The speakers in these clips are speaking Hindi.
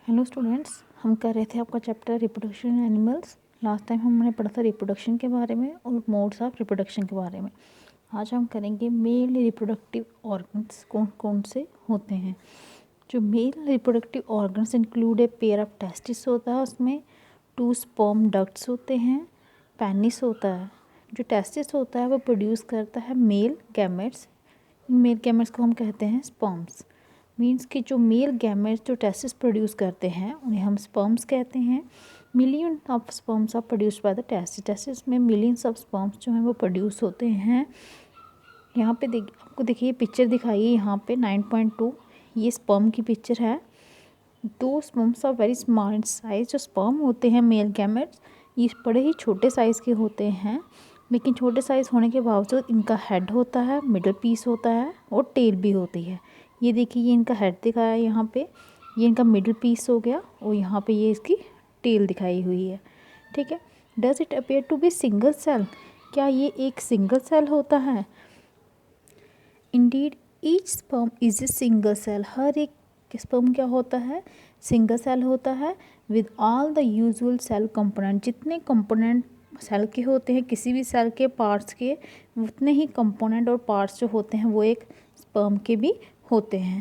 हेलो स्टूडेंट्स, हम कर रहे थे आपका chapter reproduction animals. Last time हमने पढ़ा था रिप्रोडक्शन के बारे में और मोड्स ऑफ रिप्रोडक्शन के बारे में। आज हम करेंगे मेल रिप्रोडक्टिव ऑर्गन्स कौन कौन से होते हैं। जो male reproductive organs include a pair of testis होता है, उसमें 2 स्पर्म डक्ट्स होते हैं, पेनिस होता है। जो टेस्टिस होता है वो प्रोड्यूस करता है मेल गैमेट्स। इन मेल गैमेट्स को हम कहते हैं स्पर्म्स। मीन्स कि जो मेल गैमेट्स जो टेस्टिस प्रोड्यूस करते हैं उन्हें हम स्पर्म्स कहते हैं। Million of sperms are produced by the testis. Testis में मिलियंस ऑफ स्पर्म्स जो हैं वो प्रोड्यूस होते हैं। यहाँ पे आपको देखिए पिक्चर दिखाइए, यहाँ पे 9.2 ये स्पर्म की पिक्चर है। 2 sperms are very small in size. जो स्पर्म होते हैं मेल गैमेट्स ये बड़े ही छोटे साइज़ के होते हैं, लेकिन छोटे साइज़ होने के बावजूद इनका हेड होता है, मिडल पीस होता है और टेल भी होती है। ये देखिए, ये इनका हेड दिखाया है यहाँ पे, ये इनका मिडल पीस हो गया और यहाँ पे ये इसकी टेल दिखाई हुई है। ठीक है। Does it appear to be single cell? क्या ये एक सिंगल सेल होता है? Indeed each sperm is a single cell. हर एक स्पर्म क्या होता है? सिंगल सेल होता है। With all the usual cell component. जितने कंपोनेंट सेल के होते हैं, किसी भी सेल के पार्ट्स के उतने ही कंपोनेंट और पार्ट्स जो होते हैं वो एक स्पर्म के भी होते हैं।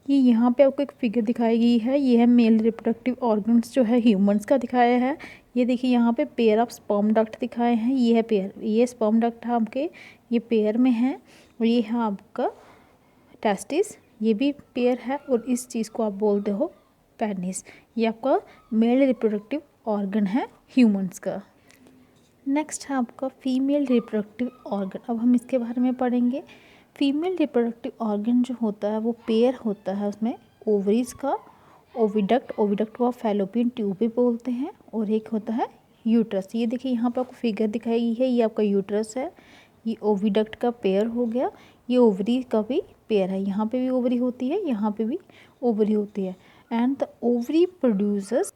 ये यहाँ पे आपको एक फिगर दिखाई गई है, ये है मेल रिप्रोडक्टिव ऑर्गन्स जो है ह्यूमंस का दिखाया है। ये देखिए यहाँ पे पेयर ऑफ स्पर्म डक्ट दिखाए हैं, ये है पेयर, ये स्पर्म डक्ट है आपके, ये पेयर में है। और ये है आपका टेस्टिस, ये भी पेयर है। और इस चीज़ को आप बोलते हो पेनिस। ये आपका मेल रिप्रोडक्टिव ऑर्गन है ह्यूमंस का। नेक्स्ट है आपका फीमेल रिप्रोडक्टिव ऑर्गन। अब हम इसके बारे में पढ़ेंगे। फीमेल रिप्रोडक्टिव ऑर्गन जो होता है वो पेयर होता है, उसमें ओवरीज का ओविडक्ट, ओविडक्ट को फैलोपियन ट्यूब भी बोलते हैं, और एक होता है यूट्रस। ये देखिए यहाँ पे आपको फिगर दिखाई गई है, ये आपका यूट्रस है, ये ओविडक्ट का पेयर हो गया। ये ओवरी का भी पेयर है, यहाँ पे भी ओवरी होती है, यहाँ पे भी ओवरी होती है। And the ovary producers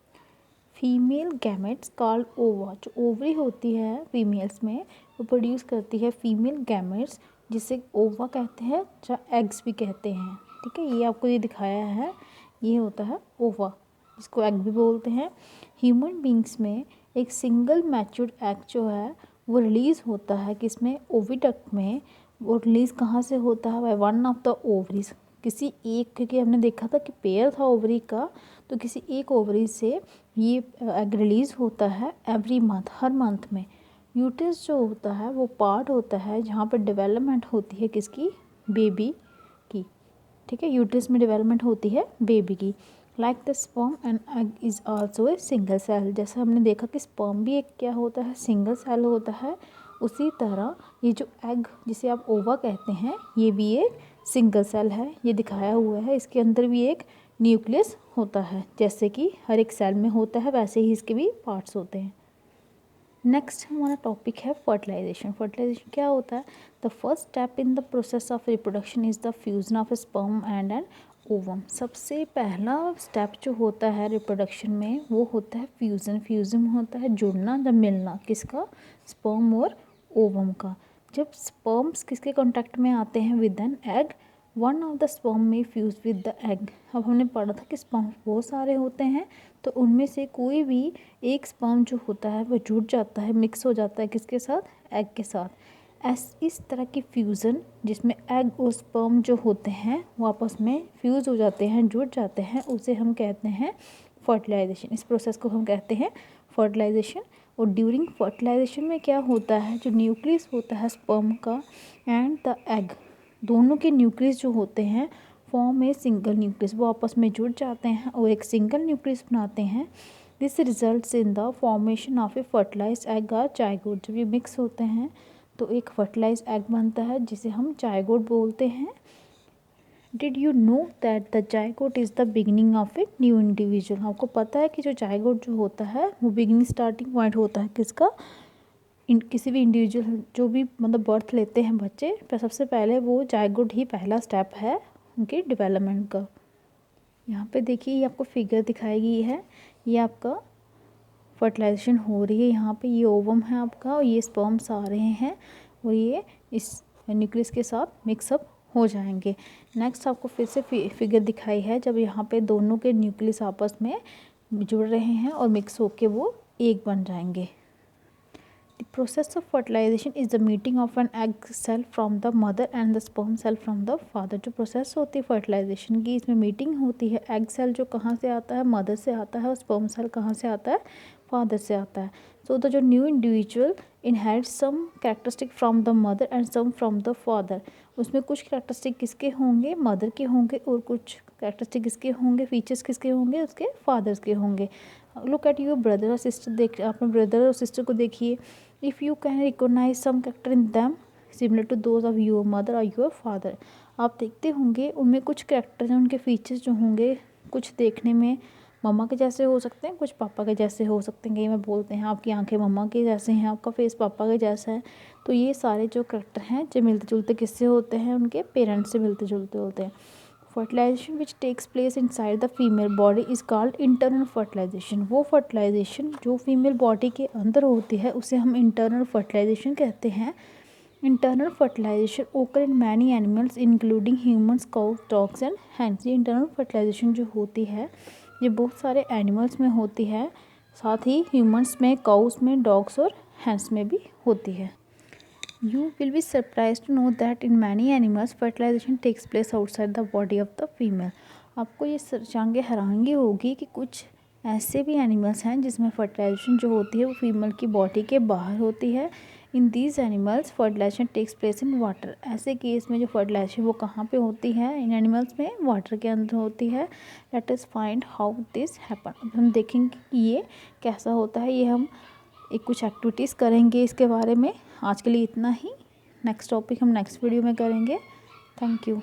female gametes called ओवा। जो ओवरी होती है फीमेल्स में वो प्रोड्यूस करती है फीमेल गैमेट्स, जिसे ओवा कहते हैं या एग्स भी कहते हैं। ठीक है, ये आपको ये दिखाया है, ये होता है ओवा, जिसको एग भी बोलते हैं। ह्यूमन बींग्स में एक सिंगल मैच्योर्ड एग जो है वो रिलीज़ होता है किसमें? ओविडक्ट में। वो रिलीज़ कहाँ से होता है? By one of the ovaries. किसी एक, क्योंकि हमने देखा था कि पेयर था ओवरी का, तो किसी एक ओवरी से ये एग रिलीज़ होता है एवरी मंथ, हर मंथ में। यूट्रस जो होता है वो पार्ट होता है जहाँ पर डेवलपमेंट होती है किसकी? बेबी की। ठीक है, यूट्रस में डेवलपमेंट होती है बेबी की। Like the sperm and egg is also a single cell. जैसे हमने देखा कि स्पर्म भी एक क्या होता है? सिंगल सेल होता है। उसी तरह ये जो एग जिसे आप ओवा कहते हैं ये भी एक सिंगल सेल है। ये दिखाया हुआ है, इसके अंदर भी एक न्यूक्लियस होता है, जैसे कि हर एक सेल में होता है वैसे ही इसके भी पार्ट्स होते हैं। नेक्स्ट हमारा टॉपिक है फर्टिलाइजेशन। फर्टिलाइजेशन क्या होता है? The first step in the process of reproduction is the fusion of sperm and an ovum. सबसे पहला स्टेप जो होता है रिप्रोडक्शन में वो होता है फ्यूज़न। फ्यूज़न होता है जुड़ना या मिलना, किसका? स्पर्म और ओवम का। जब स्पर्म्स किसके कांटेक्ट में आते हैं? With an egg, one of the sperm में फ्यूज विद द एग। अब हमने पढ़ा था कि स्पर्म बहुत सारे होते हैं, तो उनमें से कोई भी एक स्पर्म जो होता है वो जुड़ जाता है, मिक्स हो जाता है किसके साथ? एग के साथ। इस तरह की फ्यूज़न जिसमें एग और स्पर्म जो होते हैं वो आपस में फ्यूज़ हो जाते हैं, जुड़ जाते हैं, उसे हम कहते हैं फर्टिलाइजेशन। इस प्रोसेस को हम कहते हैं फर्टिलाइजेशन। और ड्यूरिंग फर्टिलाइजेशन में क्या होता है? जो न्यूक्लियस होता है स्पर्म का एंड द एग, दोनों के न्यूक्लियस जो होते हैं फॉर्म ए सिंगल न्यूक्लियस। वो आपस में जुड़ जाते हैं और एक सिंगल न्यूक्लियस बनाते हैं। This results in the formation of A fertilize egg और जायगोट। जब ये मिक्स होते हैं तो एक फर्टिलाइज एग बनता है जिसे हम जायगोट बोलते हैं। Did you know that the zygote is the beginning of a new individual? आपको पता है कि जो जायगोट जो होता है वो बिगिनिंग स्टार्टिंग पॉइंट होता है किसका? किसी भी इंडिविजुअल जो भी मतलब बर्थ लेते हैं बच्चे, पर सबसे पहले वो जायगोट ही पहला स्टेप है उनके डेवलपमेंट का। यहाँ पे देखिए, ये आपको फिगर दिखाई गई है, ये आपका फर्टिलाइजेशन हो रही है। यहाँ पे ये ओवम है आपका और ये स्पर्म्स आ रहे हैं और ये इस न्यूक्लियस के साथ मिक्सअप हो जाएंगे। नेक्स्ट आपको फिर से फिगर दिखाई है जब यहाँ पे दोनों के न्यूक्लियस आपस में जुड़ रहे हैं और मिक्स होके वो एक बन जाएंगे। The process of fertilization is the meeting of an egg cell from the mother and the sperm cell from the father। जो प्रोसेस होती है फर्टिलाइजेशन की, इसमें मीटिंग होती है एग सेल जो कहाँ से आता है, मदर से आता है, और स्पर्म सेल कहाँ से आता है, फादर से आता है। सो द जो new individual inherits some characteristic from the mother and some from the father. उसमें कुछ कैरेक्टरिस्टिक किसके होंगे, मदर के होंगे, और कुछ कैरेक्टरिस्टिक किसके होंगे, फीचर्स किसके होंगे, उसके फादर्स के होंगे। लुक एट योर ब्रदर और सिस्टर, देख अपने ब्रदर और सिस्टर को देखिए। If you can recognise some character in them similar to those of your mother और योर फादर। आप देखते होंगे उनमें कुछ कैरेक्टर हैं, उनके फीचर्स जो होंगे कुछ देखने में मम्मा के जैसे हो सकते हैं, कुछ पापा के जैसे हो सकते हैं। कई में बोलते हैं आपकी आंखें मम्मा के जैसे हैं, आपका फेस पापा के जैसा है। तो ये सारे जो कैरेक्टर हैं जो मिलते जुलते किससे होते हैं, उनके पेरेंट्स से मिलते जुलते होते हैं। Fertilisation which takes place inside the female body is called internal fertilisation. वो फर्टिलाइजेशन जो फीमेल बॉडी के अंदर होती है उसे हम इंटरनल फर्टिलाइजेशन कहते हैं। इंटरनल फर्टिलाइजेशन ओकर in many animals including humans, cows, dogs and hands. ये इंटरनल फर्टिलाइजेशन जो होती है ये बहुत सारे एनिमल्स में होती है, साथ ही ह्यूमन्स में, काउस में, डॉग्स और हैंड्स में भी होती है। You will be surprised to know that in many animals fertilization takes place outside the body of the female। आपको ये जान के हैरानगी होगी कि कुछ ऐसे भी एनिमल्स हैं जिसमें फर्टिलाइजेशन जो होती है वो फीमेल की बॉडी के बाहर होती है। In these animals fertilisation takes place in water. ऐसे केस में जो फर्टिलाइजेशन वो कहाँ पे होती है, इन एनिमल्स में वाटर के अंदर होती है। Let us find how this happen. अब हम देखेंगे कि ये कैसा होता है, ये हम कुछ एक्टिविटीज़ करेंगे इसके बारे में। आज के लिए इतना ही, नेक्स्ट टॉपिक हम नेक्स्ट वीडियो में करेंगे। Thank you.